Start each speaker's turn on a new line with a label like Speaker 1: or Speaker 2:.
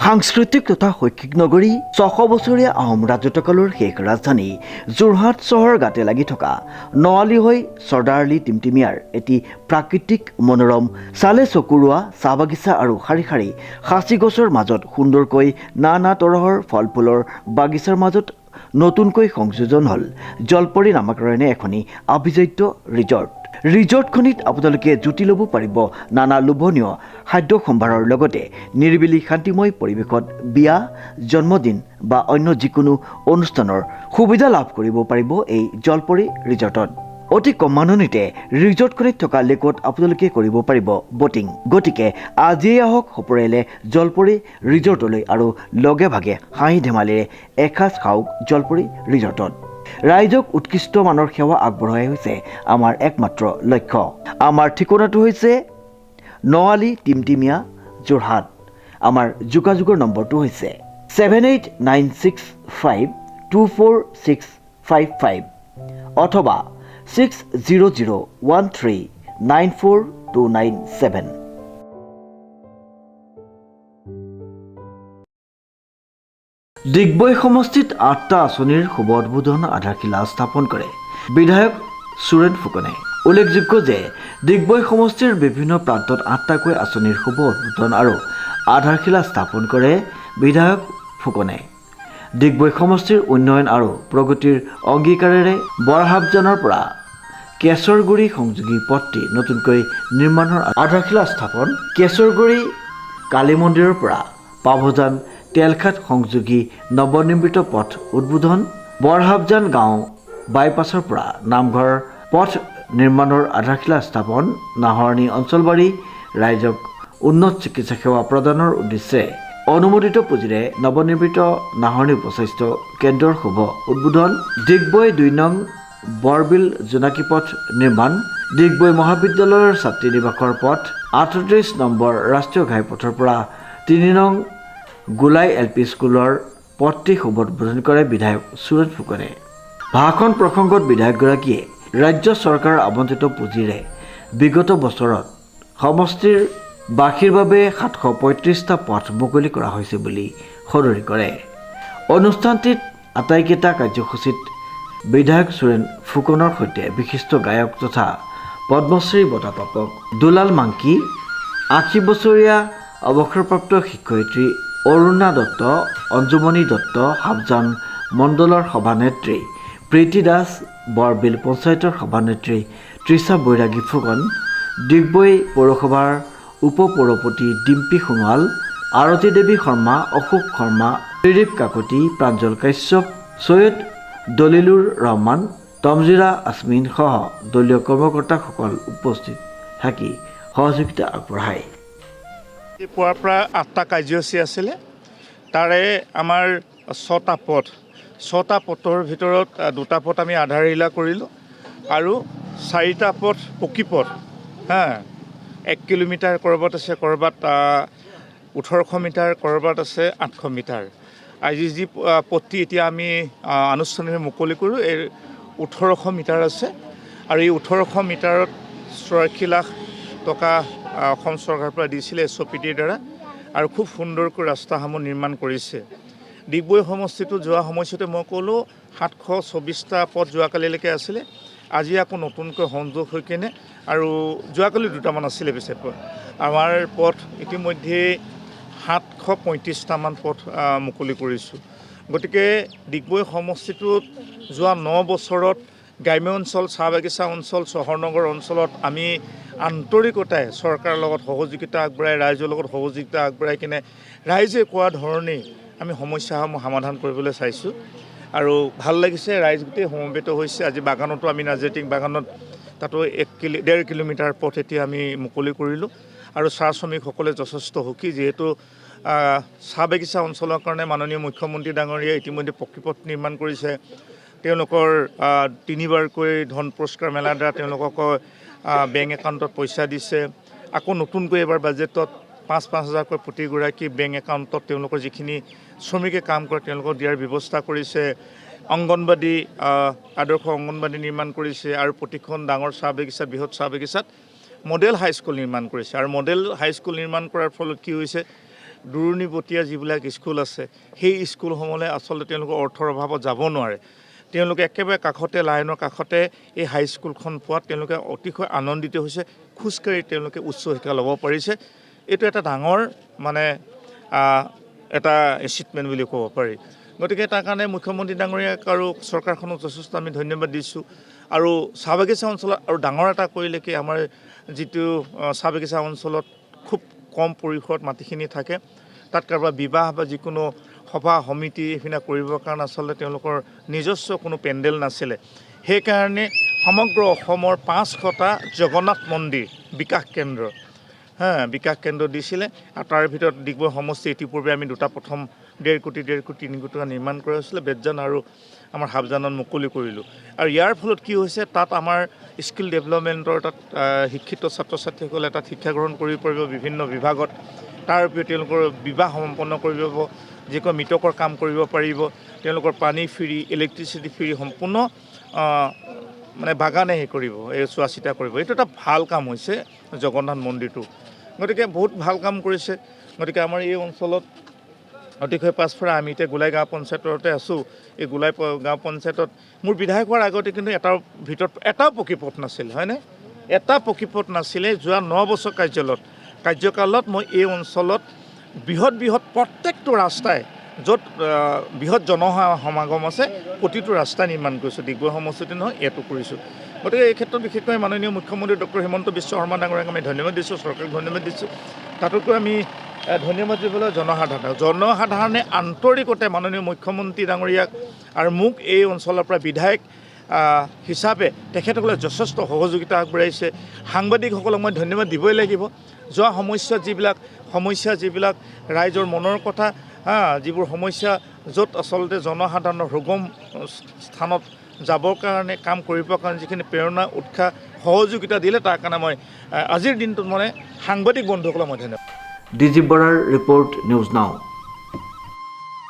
Speaker 1: সাংস্কৃতিক তথা শৈক্ষিক নগৰী ৬০০ বছৰীয়া আহোম ৰাজত্বকালৰ শেষ ৰাজধানী যোৰহাট চহৰ গাতে লাগি থকা নৱালী হৈ চৰ্দাৰলী টিমটিমিয়াৰ এটি প্ৰাকৃতিক মনোৰম চালে চকুৰোৱা চাহ বাগিচা আৰু শাৰী শাৰী সাঁচি গছৰ মাজত সুন্দৰকৈ নানা তৰহৰ ফল ফুলৰ বাগিচাৰ মাজত নতুনকৈ সংযোজন হ'ল জলপৰী নামাকৰণে এখনি আভিজাত্য ৰিজৰ্টখনিত আপোনালোকে জুতি ল'ব পাৰিব নানা লোভনীয় খাদ্য সম্ভাৰৰ লগতে নিৰিবিলি শান্তিময় পৰিৱেশত বিয়া জন্মদিন বা অন্য যিকোনো অনুষ্ঠানৰ সুবিধা লাভ কৰিব পাৰিব এই জলপৰী ৰিজৰ্টত। অতি কম মাননিতে ৰিজৰ্টখনিত থকা লেকত আপোনালোকে কৰিব পাৰিব বটিং। গতিকে আজিয়ে আহক সপৰিয়ালে জলপৰী ৰিজৰ্টলৈ আৰু লগে ভাগে হাঁহি ধেমালিৰে এসাঁজ খাওক জলপৰী ৰিজৰ্টত। ৰাইজক উৎকৃষ্ট মানৰ সেৱা আগবঢ়াই হৈছে আমাৰ একমাত্ৰ লক্ষ্য। আমাৰ ঠিকনাটো হৈছে নৱালী টিমটিমিয়া যোৰহাট। আমাৰ যোগাযোগৰ নম্বৰটো হৈছে 7896524655 অথবা 6001394297। ডিগবৈ সমষ্টিত ৮টা আঁচনিৰ শুভ উদ্বোধন আধাৰশিলা স্থাপন কৰে বিধায়ক সুৰেন ফুকনে। উল্লেখযোগ্য যে ডিগবৈ সমষ্টিৰ বিভিন্ন প্ৰান্তত ৮টাকৈ আঁচনিৰ শুভ উদ্বোধন আৰু আধাৰশিলা স্থাপন কৰে বিধায়ক ফুকনে। ডিগবৈ সমষ্টিৰ উন্নয়ন আৰু প্ৰগতিৰ অংগীকাৰেৰে বৰহাবজানৰ পৰা কেশৰগুৰি সংযোগী পথটি নতুনকৈ নিৰ্মাণৰ আধাৰশিলা স্থাপন, কেশৰগুৰি কালী মন্দিৰৰ পৰা পাভজান তেলঘাট সংযোগী নৱনিৰ্মিত পথ উদ্বোধন, বৰহাবজান গাঁও বাইপাছৰ পৰা নামঘৰ পথ নিৰ্মাণৰ আধাৰশিলা স্থাপন, নাহৰণি অঞ্চলবাৰী ৰাইজক উন্নত চিকিৎসা সেৱা প্ৰদানৰ উদ্দেশ্যে অনুমোদিত পুঁজিৰে নৱনিৰ্মিত নাহৰণি উপস্বাস্থ্য কেন্দ্ৰৰ শুভ উদ্বোধন, ডিগবৈ ২ নং বৰবিল জোনাকী পথ নিৰ্মাণ, ডিগবৈ মহাবিদ্যালয়ৰ ছাত্ৰী নিবাসৰ পথ, ৩৮ নম্বৰ ৰাষ্ট্ৰীয় ঘাইপথৰ পৰা ৩ নং গোলাই LP স্কুলৰ পথটি শুভ উদ্বোধন কৰে বিধায়ক সুৰেন ফুকনে। ভাষণ প্ৰসংগত বিধায়কগৰাকীয়ে ৰাজ্য চৰকাৰৰ আবণ্টিত পুঁজিৰে বিগত বছৰত সমষ্টিৰ বাসীৰ বাবে ৭৩৫টা পথ মুকলি কৰা হৈছে বুলি সদৰি কৰে। অনুষ্ঠানটিত আটাইকেইটা কাৰ্যসূচীত বিধায়ক সুৰেন ফুকনৰ সৈতে বিশিষ্ট গায়ক তথা পদ্মশ্ৰী বঁটাপ্ৰাপক দুলাল মাংকি, ৮০ বছৰীয়া অৱসৰপ্ৰাপ্ত শিক্ষয়িত্ৰী অৰুণা দত্ত, অঞ্জুমণি দত্ত, হাবজান মণ্ডলৰ সভানেত্ৰী প্ৰীতি দাস, বৰবিল পঞ্চায়তৰ সভানেত্ৰী তৃষা বৈৰাগী ফুকন, ডিগবৈ পৌৰসভাৰ উপ পৌৰপতি ডিম্পী সোণোৱাল, আৰতী দেৱী শৰ্মা, অশোক শৰ্মা, ত্ৰিদীপ কাকতি, প্ৰাঞ্জল কাশ্যপ, সৈয়দ দলিলুৰ ৰহমান, তমজিৰা আছমিন সহ দলীয় কৰ্মকৰ্তাসকল উপস্থিত থাকি সহযোগিতা আগবঢ়ায়।
Speaker 2: পুৱাৰ পৰা ৮টা কাৰ্যসূচী আছিলে, তাৰে আমাৰ ৬টা পথৰ ভিতৰত 2টা পথ আমি আধাৰশিলা কৰিলোঁ আৰু 4টা পথ পকী পথ 1 কিলোমিটাৰ ক'ৰবাত আছে, ক'ৰবাত 1800 মিটাৰ, ক'ৰবাত আছে 800 মিটাৰ। আজি যি পথটি এতিয়া আমি আনুষ্ঠানিকভাৱে মুকলি কৰোঁ এই 1800 মিটাৰ আছে আৰু এই 1800 মিটাৰত 84 লাখ টকা অসম চৰকাৰৰ পৰা দিছিলে SOPTৰ দ্বাৰা আৰু খুব সুন্দৰকৈ ৰাস্তাসমূহ নিৰ্মাণ কৰিছে। ডিগবৈ সমষ্টিটো যোৱা সময়ছোৱাতে মই ক'লোঁ 724টা পথ যোৱাকালিলৈকে আছিলে, আজি আকৌ নতুনকৈ সংযোগ হৈ কেনে আৰু যোৱাকালি 2টামান আছিলে পিছে আমাৰ পথ ইতিমধ্যে 735টামান পথ মুকলি কৰিছোঁ। গতিকে ডিগবৈ সমষ্টিটোত যোৱা 9 বছৰত গ্ৰাম্য অঞ্চল, চাহ বাগিচা অঞ্চল, চহৰ নগৰ অঞ্চলত আমি আন্তৰিকতাই চৰকাৰৰ লগত সহযোগিতা আগবঢ়াই, ৰাইজৰ লগত সহযোগিতা আগবঢ়াই কিনে ৰাইজে কোৱা ধৰণেই আমি সমস্যাসমূহ সমাধান কৰিবলৈ চাইছোঁ আৰু ভাল লাগিছে। ৰাইজ গোটেই সমবেত হৈছে। আজি বাগানতো আমি নাজেটিং বাগানত তাতো 1.5 কিলোমিটাৰ পথ এতিয়া আমি মুকলি কৰিলোঁ আৰু চাহ শ্ৰমিকসকলে যথেষ্ট সুখী, যিহেতু চাহ বাগিচা অঞ্চলৰ কাৰণে মাননীয় মুখ্যমন্ত্ৰী ডাঙৰীয়াই ইতিমধ্যে পকীপথ নিৰ্মাণ কৰিছে। তেওঁলোকৰ 3বাৰকৈ ধন পুৰস্কাৰ মেলাৰ দ্বাৰা তেওঁলোকক বেংক একাউণ্টত পইচা দিছে। আকৌ নতুনকৈ এবাৰ বাজেটত 5,000কৈ প্ৰতিগৰাকী বেংক একাউণ্টত তেওঁলোকৰ যিখিনি শ্ৰমিকে কাম কৰে তেওঁলোকক দিয়াৰ ব্যৱস্থা কৰিছে। অংগনবাদী আদৰ্শ অংগনবাদী নিৰ্মাণ কৰিছে আৰু প্ৰতিখন ডাঙৰ চাহ বাগিচা, বৃহৎ চাহ বাগিচাত মডেল হাইস্কুল নিৰ্মাণ কৰিছে আৰু মডেল হাইস্কুল নিৰ্মাণ কৰাৰ ফলত কি হৈছে দূৰণিবতীয়া যিবিলাক স্কুল আছে সেই স্কুলসমূহলৈ আচলতে তেওঁলোকৰ অৰ্থৰ অভাৱত যাব নোৱাৰে। তেওঁলোকে একেবাৰে কাষতে লাইনৰ কাষতে এই হাইস্কুলখন পোৱাত তেওঁলোকে অতিশয় আনন্দিত হৈছে। খোজকাঢ়ি তেওঁলোকে উচ্চ শিক্ষা ল'ব পাৰিছে। এইটো এটা ডাঙৰ মানে এটা এচিভমেণ্ট বুলি ক'ব পাৰি। গতিকে তাৰ কাৰণে মুখ্যমন্ত্ৰী ডাঙৰীয়াক আৰু চৰকাৰখনক যথেষ্ট আমি ধন্যবাদ দিছোঁ। আৰু চাহ বাগিচা অঞ্চলত আৰু ডাঙৰ এটা কৰিলে কি আমাৰ যিটো চাহ বাগিচা অঞ্চলত খুব কম পৰিসৰত মাটিখিনি থাকে, তাত কাৰোবাৰ বিবাহ বা যিকোনো সভা সমিতি এইবিলাক কৰিবৰ কাৰণে আচলতে তেওঁলোকৰ নিজস্ব কোনো পেণ্ডেল নাছিলে। সেইকাৰণে সমগ্ৰ অসমৰ 500টা জগন্নাথ মন্দিৰ বিকাশ কেন্দ্ৰ বিকাশ কেন্দ্ৰ দিছিলে। আৰু তাৰ ভিতৰত ডিগবৈ সমষ্টি ইতিপূৰ্বে আমি দুটা প্ৰথম 1.5 কোটি 3 কোটি টকা নিৰ্মাণ কৰা হৈছিলে। বেতজান আৰু আমাৰ হাবজানত মুকলি কৰিলোঁ। আৰু ইয়াৰ ফলত কি হৈছে, তাত আমাৰ স্কিল ডেভেলপমেণ্টৰ তাত শিক্ষিত ছাত্ৰ ছাত্ৰীসকলে তাত শিক্ষা গ্ৰহণ কৰিব পাৰিব বিভিন্ন বিভাগত। তাৰ উপৰিও তেওঁলোকৰ বিবাহ সম্পন্ন কৰিব পাৰিব, যিকোনো মৃতকৰ কাম কৰিব পাৰিব। তেওঁলোকৰ পানী ফ্ৰী, ইলেক্ট্ৰিচিটি ফ্ৰী, সম্পূৰ্ণ মানে বাগানে কৰিব, এই চোৱা চিতা কৰিব। এইটো এটা ভাল কাম হৈছে জগন্নাথ মন্দিৰটো। গতিকে বহুত ভাল কাম কৰিছে। গতিকে আমাৰ এই অঞ্চলত অতিশয় পাছফৰা আমি এতিয়া গোলাই গাঁও পঞ্চায়ততে আছোঁ। এই গোলাই গাঁও পঞ্চায়তত মোৰ বিধায়ক হোৱাৰ আগতে কিন্তু এটাৰ ভিতৰত এটাও পকী পথ নাছিলে, হয়নে? এটা পকী পথ নাছিলে। যোৱা 9 বছৰ কাৰ্যকালত মই এই অঞ্চলত বৃহৎ প্ৰত্যেকটো ৰাস্তাই য'ত বৃহৎ জনসমাগম আছে প্ৰতিটো ৰাস্তা নিৰ্মাণ কৰিছোঁ। ডিগবৈ সমষ্টিতে নহয়, ইয়াতো কৰিছোঁ। গতিকে এই ক্ষেত্ৰত বিশেষকৈ মাননীয় মুখ্যমন্ত্ৰী ডক্টৰ হিমন্ত বিশ্ব শৰ্মা ডাঙৰীয়াক আমি ধন্যবাদ দিছোঁ, চৰকাৰক ধন্যবাদ দিছোঁ। তাতোকৈ আমি ধন্যবাদ দিবলৈ জনসাধাৰণে আন্তৰিকতে মাননীয় মুখ্যমন্ত্ৰী ডাঙৰীয়াক আৰু মোক এই অঞ্চলৰ পৰা বিধায়ক হিচাপে তেখেতসকলে যথেষ্ট সহযোগিতা আগবঢ়াইছে। সাংবাদিকসকলক মই ধন্যবাদ দিবই লাগিব। যোৱা সমস্যা যিবিলাক ৰাইজৰ মনৰ কথা, যিবোৰ সমস্যা য'ত আচলতে জনসাধাৰণৰ সুগম স্থানত যাবৰ কাৰণে কাম কৰিবৰ কাৰণে যিখিনি প্ৰেৰণা উৎসাহ সহযোগিতা দিলে, তাৰ কাৰণে মই আজিৰ দিনটোত মানে সাংবাদিক বন্ধুসকলক মই ধন্যবাদ।
Speaker 1: ডিজিপ বৰাৰ ৰিপৰ্ট, নিউজ নাও।